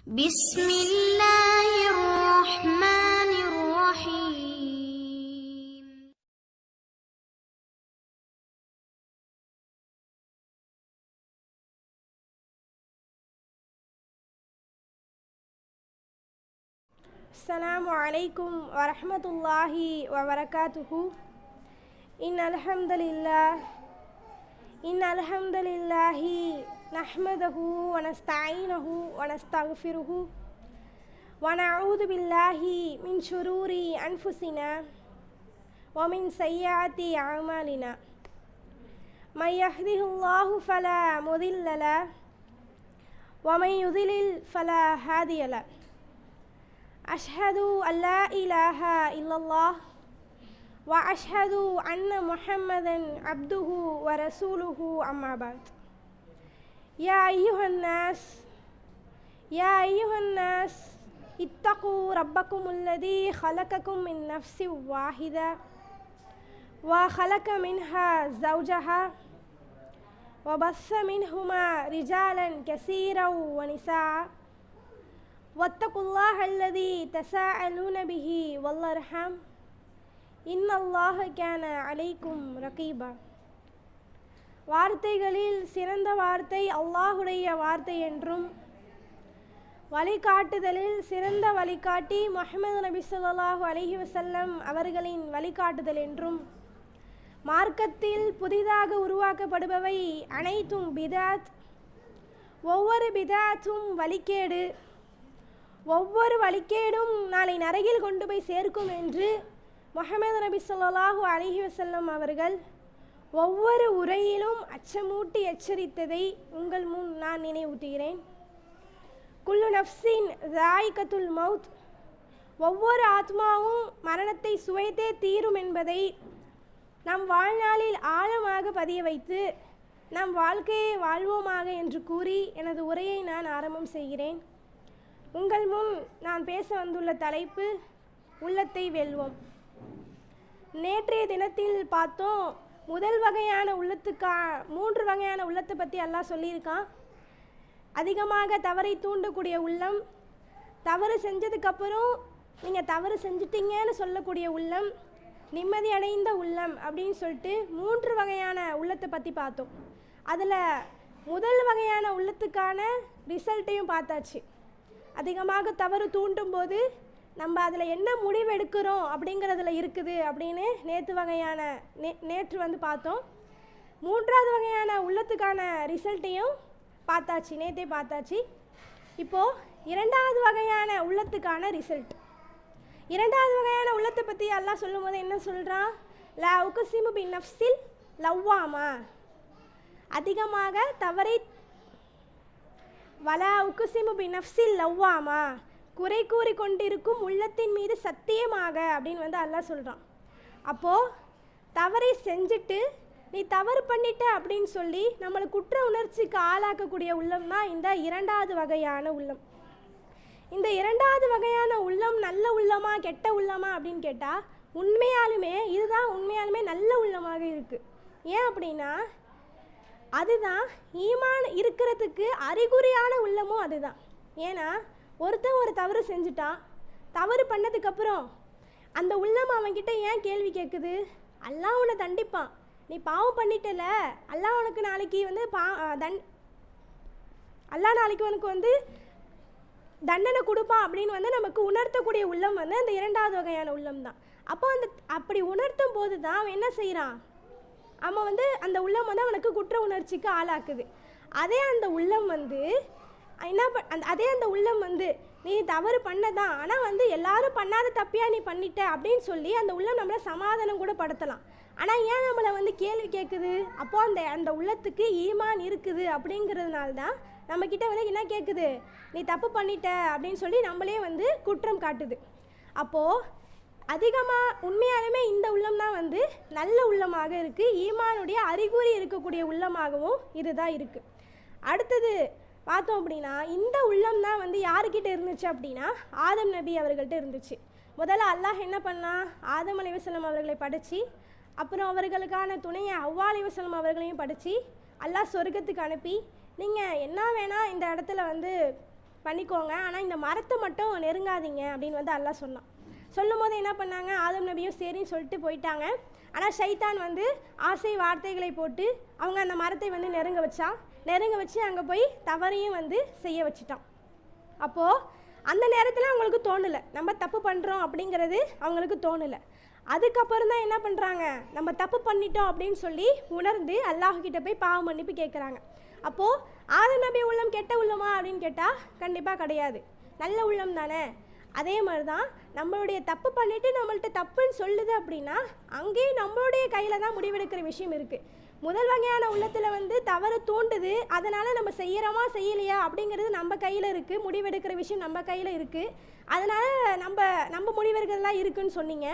بسم الله الرحمن الرحيم. السلام عليكم ورحمة الله وبركاته. إن الحمد لله نحمده ونستعينه ونستغفره ونعوذ بالله من شرور أنفسنا ومن سيئات أعمالنا. من يهده الله فلا مضل له ومن يضلل فلا هادي له. أشهد أن لا إله إلا الله وأشهد أن محمدا عبده ورسوله. أما بعد. يا أيها الناس اتقوا ربكم الذي خلقكم من نفس واحدة وخلق منها زوجها وبث منهما رجالا كثيرا ونساء واتقوا الله الذي تساءلون به والأرحام إن الله كان عليكم رقيبا. வார்த்தைகளில் சிறந்த வார்த்தை அல்லாஹுடைய வார்த்தை என்றும், வழிகாட்டுதலில் சிறந்த வழிகாட்டி முஹம்மது நபி ஸல்லல்லாஹு அலைஹி வஸல்லம் அவர்களின் வழிகாட்டுதல் என்றும், மார்க்கத்தில் புதிதாக உருவாக்கப்படுபவை அனைத்தும் பிதாத், ஒவ்வொரு பிதாத்தும் வழிகேடு, ஒவ்வொரு வழிகேடும் நாளை நரகில் கொண்டு போய் சேர்க்கும் என்று முஹம்மது நபி ஸல்லல்லாஹு அலைஹி வஸல்லம் அவர்கள் ஒவ்வொரு உரையிலும் அச்சமூட்டி எச்சரித்ததை உங்கள் முன் நான் நினைவூட்டுகிறேன். குல்லு நஃப்ஸின் ஸாயிகத்துல் மௌத், ஒவ்வொரு ஆத்மாவும் மரணத்தை சுவைத்தே தீரும் என்பதை நம் வாழ்நாளில் ஆழமாக பதிய வைத்து நம் வாழ்க்கையை வாழ்வோமாக என்று கூறி எனது உரையை நான் ஆரம்பம் செய்கிறேன். உங்கள் முன் நான் பேச வந்துள்ள தலைப்பு உள்ளத்தை வெல்வோம். நேற்றைய தினத்தில் பார்த்தோம், முதல் வகையான மூன்று வகையான உள்ளத்தை பற்றி அல்லாஹ் சொல்லியிருக்கான். அதிகமாக தவறை தூண்டக்கூடிய உள்ளம், தவறு செஞ்சதுக்கப்புறம் நீங்கள் தவறு செஞ்சிட்டீங்கன்னு சொல்லக்கூடிய உள்ளம், நிம்மதி அடைந்த உள்ளம் அப்படின்னு சொல்லிட்டு 3 வகையான உள்ளத்தை பற்றி பார்த்தோம். அதில் முதல் வகையான உள்ளத்துக்கான ரிசல்ட்டையும் பார்த்தாச்சு. அதிகமாக தவறு தூண்டும் போது நம்ம அதில் என்ன முடிவெடுக்கிறோம் அப்படிங்கிறதுல இருக்குது அப்படின்னு நேற்று வந்து பார்த்தோம். 3வது வகையான உள்ளத்துக்கான ரிசல்ட்டையும் நேற்றே பார்த்தாச்சு. இப்போது 2வது வகையான உள்ளத்துக்கான ரிசல்ட். 2வது வகையான உள்ளத்தை பற்றி அல்லாஹ் சொல்லும் போது என்ன சொல்கிறான்? லா உக்ஸிமு பின் நஃப்ஸில் லவ்வாமா, அதிகமாக தவறை வலா உக்ஸிமு பின் நஃப்ஸில் லவ்வாமா, குறை கூறி கொண்டிருக்கும் உள்ளத்தின் மீது சத்தியமாக அப்படின்னு வந்து அல்லாஹ் சொல்கிறான். அப்போது தவறை செஞ்சுட்டு நீ தவறு பண்ணிட்ட அப்படின்னு சொல்லி நம்மளை குற்ற உணர்ச்சிக்கு ஆளாக்கக்கூடிய உள்ளம் தான் இந்த 2வது வகையான உள்ளம். இந்த 2வது வகையான உள்ளம் நல்ல உள்ளமா கெட்ட உள்ளமா அப்படின்னு கேட்டால் இதுதான் உண்மையாலுமே நல்ல உள்ளமாக இருக்குது. ஏன் அப்படின்னா அதுதான் ஈமான் இருக்கிறதுக்கு அறிகுறியான உள்ளமும் அதுதான். ஏன்னா ஒருத்தன் ஒரு தவறு செஞ்சுட்டான், தவறு பண்ணதுக்கப்புறம் அந்த உள்ளம் அவன்கிட்ட ஏன் கேள்வி கேட்குது? அல்லாஹ் உன்னை தண்டிப்பான், நீ பாவம் பண்ணிட்டல, அல்லாஹ் உனக்கு நாளைக்கு வந்து அல்லாஹ் நாளைக்கு உனக்கு வந்து தண்டனை கொடுப்பான் அப்படின்னு வந்து நமக்கு உணர்த்தக்கூடிய உள்ளம் வந்து அந்த 2வது வகையான உள்ளம் தான். அப்போ அப்படி உணர்த்தும் போது தான் அவன் என்ன செய்கிறான்? அவன் வந்து அந்த உள்ளம் வந்து அவனுக்கு குற்ற உணர்ச்சிக்கு ஆளாக்குது. அதே அந்த உள்ளம் வந்து நீ தவறு பண்ணதான், ஆனால் வந்து எல்லாரும் பண்ணாத தப்பியாக நீ பண்ணிட்ட அப்படின்னு சொல்லி அந்த உள்ளம் நம்மளை சமாதானம் கூட படுத்தலாம். ஆனால் ஏன் நம்மளை வந்து கேள்வி கேட்குது? அப்போ அந்த உள்ளத்துக்கு ஈமான் இருக்குது அப்படிங்கிறதுனால தான் நம்மக்கிட்ட வந்து என்ன கேட்குது? நீ தப்பு பண்ணிட்ட அப்படின்னு சொல்லி நம்மளே வந்து குற்றம் காட்டுது. அப்போது அதிகமாக உண்மையாலுமே இந்த உள்ளம் தான் வந்து நல்ல உள்ளமாக இருக்குது. ஈமானுடைய அறிகுறி இருக்கக்கூடிய உள்ளமாகவும் இதுதான் இருக்குது. அடுத்தது பார்த்தோம் அப்படின்னா இந்த உள்ளம் தான் வந்து யாருக்கிட்ட இருந்துச்சு அப்படின்னா ஆதம் நபி அவர்கள்ட்ட இருந்துச்சு. முதல்ல அல்லாஹ் என்ன பண்ணான்? ஆதம் அலைஹிஸ்ஸலாம் அவர்களை படைச்சி, அப்புறம் அவர்களுக்கான துணையை ஹவ்வா அலைஹிஸ்ஸலாம் அவர்களையும் படைச்சி அல்லாஹ் சொர்க்கத்துக்கு அனுப்பி, நீங்கள் என்ன வேணால் இந்த இடத்துல வந்து பண்ணிக்கோங்க, ஆனால் இந்த மரத்தை மட்டும் நெருங்காதீங்க அப்படின்னு வந்து அல்லாஹ் சொன்னான். சொல்லும் போது என்ன பண்ணாங்க, ஆதம் நபியும் சரின்னு சொல்லிட்டு போயிட்டாங்க. ஆனால் ஷைத்தான் வந்து ஆசை வார்த்தைகளை போட்டு அவங்க அந்த மரத்தை வந்து நெருங்க வச்சு அங்கே போய் தவறையும் வந்து செய்ய வச்சுட்டான். அப்போது அந்த நேரத்தில் அவங்களுக்கு தோணலை நம்ம தப்பு பண்ணுறோம் அப்படிங்கிறது அவங்களுக்கு தோணலை. அதுக்கப்புறம் தான் என்ன பண்ணுறாங்க, நம்ம தப்பு பண்ணிட்டோம் அப்படின்னு சொல்லி உணர்ந்து அல்லாஹ்கிட்ட போய் பாவ மன்னிப்பு கேட்குறாங்க. அப்போது ஆதம் நபி உள்ளம் கெட்ட உள்ளமா அப்படின்னு கேட்டால் கண்டிப்பாக கிடையாது, நல்ல உள்ளம் தானே. அதே மாதிரி தான் நம்மளுடைய தப்பு பண்ணிவிட்டு நம்மள்ட்ட தப்புன்னு சொல்லுது அப்படின்னா அங்கேயும் நம்மளுடைய கையில் தான் முடிவெடுக்கிற விஷயம் இருக்குது. முதல் வகையான உள்ளத்தில் வந்து தவறு தூண்டுது, அதனால் நம்ம செய்கிறோமா செய்யலையா அப்படிங்கிறது நம்ம கையில் இருக்குது, முடிவெடுக்கிற விஷயம் நம்ம கையில் இருக்குது, அதனால் நம்ம முடிவெடுக்கிறதுலாம் இருக்குதுன்னு சொன்னீங்க.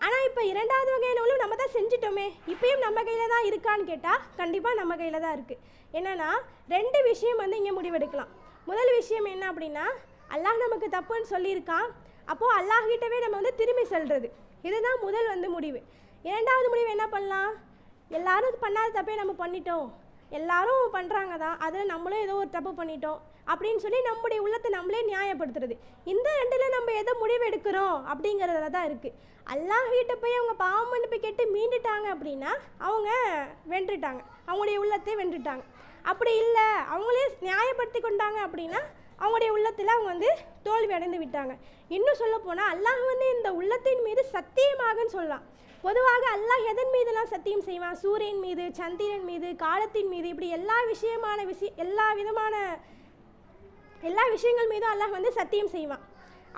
ஆனால் இப்போ இரண்டாவது வகையான உள்ளம் நம்ம தான் செஞ்சிட்டோமே, இப்பயும் நம்ம கையில் தான் இருக்கான்னு கேட்டால் கண்டிப்பாக நம்ம கையில் தான் இருக்குது. என்னென்னா 2 விஷயம் வந்து இங்கே முடிவெடுக்கலாம். முதல் விஷயம் என்ன அப்படின்னா, அல்லாஹ் நமக்கு தப்புன்னு சொல்லியிருக்கான், அப்போது அல்லாஹ்கிட்டவே நம்ம வந்து திரும்பி செல்வது, இதுதான் முதல் வந்து முடிவு. இரண்டாவது முடிவு என்ன பண்ணலாம், எல்லாரும் பண்ணாத தப்பே நம்ம பண்ணிட்டோம், எல்லாரும் பண்ணுறாங்க தான், அதில் நம்மளும் ஏதோ ஒரு தப்பு பண்ணிட்டோம் அப்படின்னு சொல்லி நம்முடைய உள்ளத்தை நம்மளே நியாயப்படுத்துறது. இந்த 2ல் நம்ம எதை முடிவு எடுக்கிறோம் அப்படிங்கிறதுல தான் இருக்குது. அல்லாஹ்கிட்ட போய் அவங்க பாவம் மன்னிப்பு கேட்டு மீண்டுட்டாங்க அப்படின்னா அவங்க வென்றுட்டாங்க, அவங்களுடைய உள்ளத்தை வென்றுட்டாங்க. அப்படி இல்லை அவங்களே நியாயப்படுத்தி கொண்டாங்க அப்படின்னா அவங்களுடைய உள்ளத்தில் அவங்க வந்து தோல்வி அடைந்து விட்டாங்க. இன்னும் சொல்ல போனால் அல்லாஹ் வந்து இந்த உள்ளத்தின் மீது சத்தியமாகன்னு சொல்லலாம். பொதுவாக அல்லாஹ் எதன் மீதெல்லாம் சத்தியம் செய்வான், சூரியன் மீது, சந்திரன் மீது, காலத்தின் மீது, இப்படி எல்லா விஷயங்கள் மீதும் அல்லாஹ் வந்து சத்தியம் செய்வான்.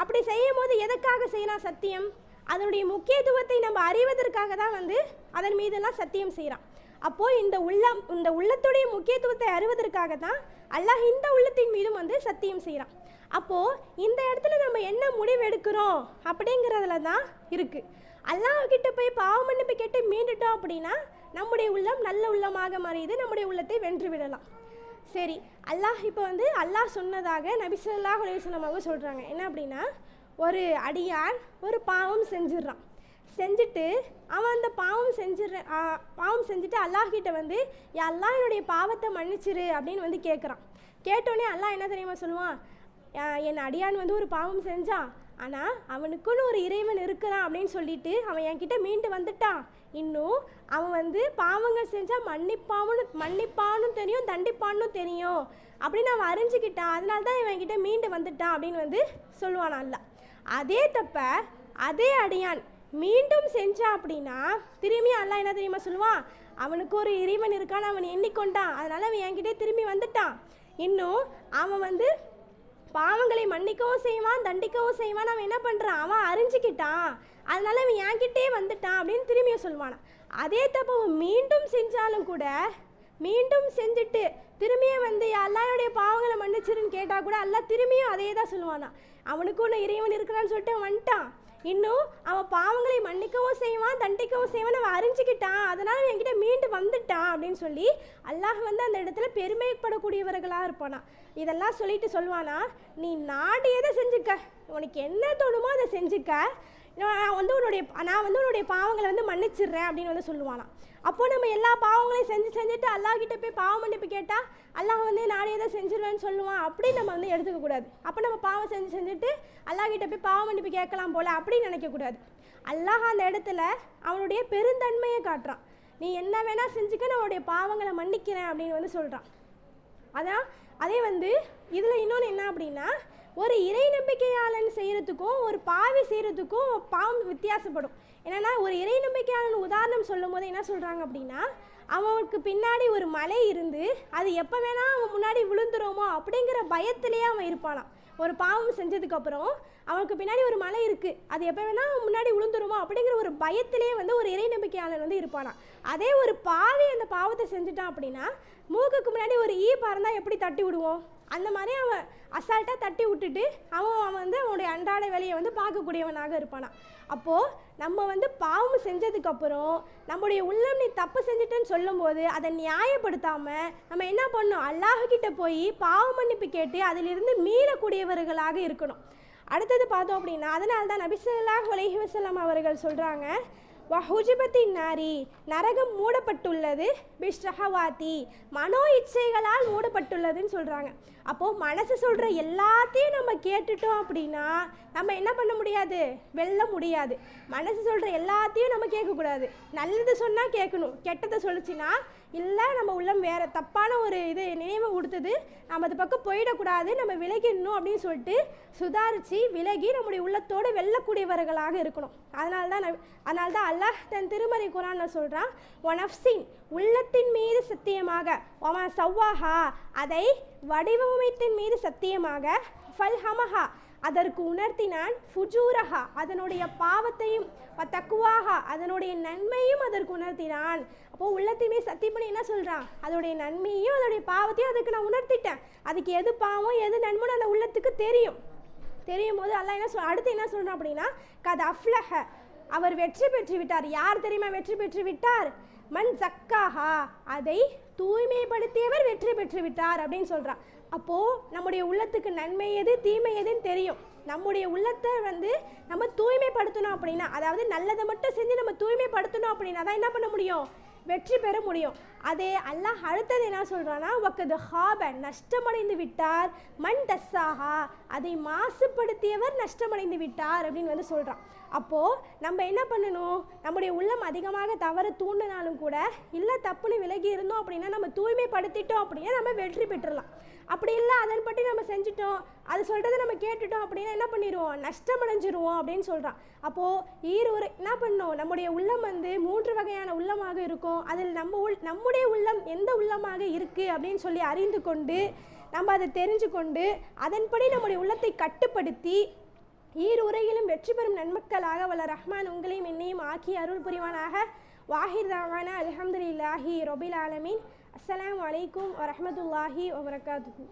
அப்படி செய்யும் போது எதற்காக செய்யலாம் சத்தியம், அதனுடைய முக்கியத்துவத்தை நம்ம அறிவதற்காக தான் வந்து அதன் மீதெல்லாம் சத்தியம் செய்கிறான். அப்போது இந்த உள்ளத்துடைய முக்கியத்துவத்தை அறிவதற்காக தான் அல்லாஹ் இந்த உள்ளத்தின் மீதும் வந்து சத்தியம் செய்கிறான். அப்போது இந்த இடத்துல நம்ம என்ன முடிவு எடுக்கிறோம் அப்படிங்கிறதுல தான் இருக்குது. அல்லாஹ்கிட்ட போய் பாவ மன்னிப்பு கேட்டு மீண்டுட்டோம் அப்படின்னா நம்முடைய உள்ளம் நல்ல உள்ளமாக மாறியது, நம்முடைய உள்ளத்தை வென்று விடலாம். சரி, இப்போ வந்து அல்லாஹ் சொன்னதாக நபி ஸல்லல்லாஹு அலைஹி வஸல்லம் அவங்க சொல்கிறாங்க. என்ன அப்படின்னா, ஒரு அடியான் ஒரு பாவம் செஞ்சுட்டு அவன் அந்த பாவம் செஞ்சுட்டு அல்லாஹ்கிட்ட வந்து யா அல்லாஹ் என்னுடைய பாவத்தை மன்னிச்சிரு அப்படின்னு வந்து கேட்குறான். கேட்டோடனே அல்லாஹ் என்ன தெரியுமா சொல்லுவான், என் அடியான் வந்து ஒரு பாவம் செஞ்சான், ஆனால் அவனுக்குன்னு ஒரு இறைவன் இருக்கிறான் அப்படின்னு சொல்லிட்டு அவன் என்கிட்ட மீண்டு வந்துட்டான். இன்னும் அவன் வந்து பாவங்கள் செஞ்சால் மன்னிப்பான்னு தெரியும், தண்டிப்பான்னு தெரியும் அப்படின்னு அவன் அறிஞ்சிக்கிட்டான், அதனால தான் இவன் என்கிட்ட மீண்டு வந்துட்டான் அப்படின்னு வந்து சொல்லுவான் அல்லாஹ். அதே தப்ப அதே அடியான் மீண்டும் செஞ்சான் அப்படின்னா திரும்பி அல்லாஹ் என்ன தெரியுமா சொல்லுவான், அவனுக்கு ஒரு இறைவன் இருக்கான்னு அவன் எண்ணிக்கொண்டான், அதனால அவன் என்கிட்டே திரும்பி வந்துட்டான். இன்னும் அவன் வந்து பாவங்களை மன்னிக்கவும் செய்வான், தண்டிக்கவும் செய்வான், அவன் என்ன பண்ணுறான், அவன் அறிஞ்சிக்கிட்டான், அதனால அவன் என்கிட்டே வந்துட்டான் அப்படின்னு திரும்பியும் சொல்லுவானா. அதே தப்பு அவன் மீண்டும் செஞ்சாலும் கூட, மீண்டும் செஞ்சுட்டு திரும்பியும் வந்து அல்லாஹ்வுடைய பாவங்களை மன்னிச்சிருன்னு கேட்டால் கூட அல்லாஹ் திரும்பியும் அதே தான் சொல்லுவானா, அவனுக்கு ஒன்று இறைவன் இருக்கிறான்னு சொல்லிட்டு அவன் வந்துட்டான், இன்னும் அவன் பாவங்களை மன்னிக்கவும் செய்வான், தண்டிக்கவும் செய்வான், அவன் அறிஞ்சிக்கிட்டான், அதனால் அவன் என்கிட்ட மீண்டு வந்துட்டான் அப்படின்னு சொல்லி அல்லாஹ் வந்து அந்த இடத்துல பெருமைப்படக்கூடியவர்களாக இருப்பானா. இதெல்லாம் சொல்லிட்டு சொல்லுவானா, நீ நாடியதை செஞ்சுக்க, உனக்கு என்ன தோணுமோ அதை செஞ்சுக்க, நான் வந்து உன்னுடைய பாவங்களை வந்து மன்னிச்சிடுறேன் அப்படின்னு வந்து சொல்லுவானா. அப்போது நம்ம எல்லா பாவங்களையும் செஞ்சுட்டு அல்லாஹ்கிட்ட போய் பாவ மன்னிப்பு கேட்டால் அல்லாஹ் வந்து நாடியதை செஞ்சிருவேன்னு சொல்லுவான், அப்படி நம்ம வந்து எடுத்துக்கக்கூடாது. அப்போ நம்ம பாவம் செஞ்சுட்டு அல்லாஹ்கிட்ட போய் பாவ மன்னிப்பு கேட்கலாம் போல் அப்படின்னு நினைக்கக்கூடாது. அல்லாஹ் அந்த இடத்துல அவனுடைய பெருந்தன்மையை காட்டுறான், நீ என்ன வேணால் செஞ்சுக்க, நான் உன்னுடைய பாவங்களை மன்னிக்கிறேன் அப்படின்னு வந்து சொல்கிறான். அதே வந்து இதில் இன்னொன்று என்ன அப்படின்னா, ஒரு இறை நம்பிக்கையாளன் செய்கிறதுக்கும் ஒரு பாவி செய்கிறதுக்கும் பாவம் வித்தியாசப்படும். என்னென்னா, ஒரு இறை நம்பிக்கையாளன் உதாரணம் சொல்லும் போது என்ன சொல்கிறாங்க அப்படின்னா, அவனுக்கு பின்னாடி ஒரு மலை இருந்து அது எப்போ வேணால் அவன் முன்னாடி விழுந்துருமோ அப்படிங்கிற பயத்திலேயே அவன் இருப்பானான். ஒரு பாவம் செஞ்சதுக்கப்புறம் அவனுக்கு பின்னாடி ஒரு மலை இருக்குது, அது எப்போ வேணால் அவன் முன்னாடி விழுந்துருமோ அப்படிங்கிற ஒரு பயத்திலே வந்து ஒரு இறை நம்பிக்கையாளன் வந்து இருப்பானான். அதே ஒரு பாவி அந்த பாவத்தை செஞ்சுட்டான் அப்படின்னா, மூக்குக்கு முன்னாடி ஒரு ஈ பறந்தால் எப்படி தட்டி விடுவோம், அந்த மாதிரி அவன் அசால்ட்டாக தட்டி விட்டுட்டு அவன் வந்து அவனுடைய அன்றாட வேலையை வந்து பார்க்கக்கூடியவனாக இருப்பானா. அப்போது நம்ம வந்து பாவம் செஞ்சதுக்கப்புறம் நம்முடைய உள்ளம் நீ தப்பு செஞ்சுட்டேன்னு சொல்லும்போது அதை நியாயப்படுத்தாமல் நம்ம என்ன பண்ணணும், அல்லாஹ்கிட்ட போய் பாவ மன்னிப்பு கேட்டு அதிலிருந்து மீளக்கூடியவர்களாக இருக்கணும். அடுத்தது பார்த்தோம் அப்படின்னா, அதனால தான் நபி ஸல்லல்லாஹு அலைஹி வஸல்லம் அவர்கள் சொல்கிறாங்க, வஹுஜிபத்தின் நாரி, நரகம் மூடப்பட்டுள்ளது, பிஷ்ரஹவாத்தி, மனோ இச்சைகளால் மூடப்பட்டுள்ளதுன்னு சொல்கிறாங்க. அப்போது மனசு சொல்கிற எல்லாத்தையும் நம்ம கேட்டுட்டோம் அப்படின்னா நம்ம என்ன பண்ண முடியாது, வெல்ல முடியாது. மனசு சொல்கிற எல்லாத்தையும் நம்ம கேட்கக்கூடாது. நல்லது சொன்னால் கேட்கணும், கெட்டதை சொல்லிச்சுன்னா இல்லை நம்ம உள்ளம் வேறு தப்பான ஒரு இது நினைவை கொடுத்தது, நம்ம அது பக்கம் போயிடக்கூடாது, நம்ம விலகிடணும் அப்படின்னு சொல்லிட்டு சுதாரித்து விலகி நம்முடைய உள்ளத்தோடு வெல்லக்கூடியவர்களாக இருக்கணும். அதனால தான் அல்லாஹ் தன் திருமறை குர்ஆன்ல சொல்கிறான், ஒனஃப்சின், உள்ளத்தின் மீது சத்தியமாக, ஒமா சவ்வாஹா, அதை வடிவமைத்தின் மீது சத்தியமாக, ஃபல்ஹமஹா, அதற்கு உணர்த்தினான், ஃபுஜூரஹா, அதனுடைய பாவத்தையும், தக்குவாஹா, அதனுடைய நன்மையும் அதற்கு உணர்த்தினான். அப்போது உள்ளத்தையுமே சத்தியம் பண்ணி என்ன சொல்கிறான், அதோடைய நன்மையும் அதோடைய பாவத்தையும் அதுக்கு நான் உணர்த்திட்டேன். அதுக்கு எது பாவம் எது நன்மைன்னு அந்த உள்ளத்துக்கு தெரியும் போது அல்லாஹ் அடுத்து என்ன சொல்கிறான் அப்படின்னா, கத் அஃப்லஹ, அவர் வெற்றி பெற்று விட்டார். யார் தெரியுமா வெற்றி பெற்று விட்டார்? மன் ஜக்காஹா, அதை தூய்மைப்படுத்தியவர் வெற்றி பெற்று விட்டார் அப்படின்னு சொல்கிறான். அப்போது நம்முடைய உள்ளத்துக்கு நன்மை எது தீமை எதுன்னு தெரியும். நம்முடைய உள்ளத்தை நம்ம தூய்மைப்படுத்தணும் அப்படின்னா, அதாவது நல்லதை மட்டும் செஞ்சு நம்ம தூய்மைப்படுத்தணும் அப்படின்னா தான் என்ன பண்ண முடியும், வெற்றி பெற முடியும். அதே அல்லாஹ் அடுத்தது என்ன சொல்கிறான்னா, வக்கது ஹாப, நஷ்டமடைந்து விட்டார், மண் தஸ்ஸாஹா, அதை மாசுபடுத்தியவர் நஷ்டமடைந்து விட்டார் அப்படின்னு சொல்கிறான். அப்போது நம்ம என்ன பண்ணணும், நம்முடைய உள்ளம் அதிகமாக தவறு தூண்டினாலும் கூட இல்லை தப்புன்னு விலகி இருந்தோம் அப்படின்னா நம்ம தூய்மைப்படுத்திட்டோம் அப்படின்னா நம்ம வெற்றி பெற்றுடலாம். அப்படி இல்லை அதன்படி நம்ம செஞ்சுட்டோம், அது சொல்கிறத நம்ம கேட்டுட்டோம் அப்படின்னா என்ன பண்ணிடுவோம், நஷ்டமடைஞ்சிருவோம் அப்படின்னு சொல்கிறான். அப்போது என்ன பண்ணணும், நம்முடைய உள்ளம் 3 வகையான உள்ளமாக இருக்கும். அதில் நம்முடைய உள்ளம் எந்த உள்ளமாக இருக்குது அப்படின்னு சொல்லி அறிந்து கொண்டு நம்ம அதை தெரிஞ்சு கொண்டு அதன்படி நம்முடைய உள்ளத்தை கட்டுப்படுத்தி உரையிலும் வெற்றி பெறும் நன்மக்களாக வல்ல ரஹ்மான் உங்களையும் என்னையும் ஆக்கி அருள் புரிவானாக. வாஹிர் தாவானா அல்ஹம்துலில்லாஹி ரபில் ஆலமீன். அஸ்ஸலாமு அலைக்கும் வரஹ்மத்துல்லாஹி வபரகாத்துஹு.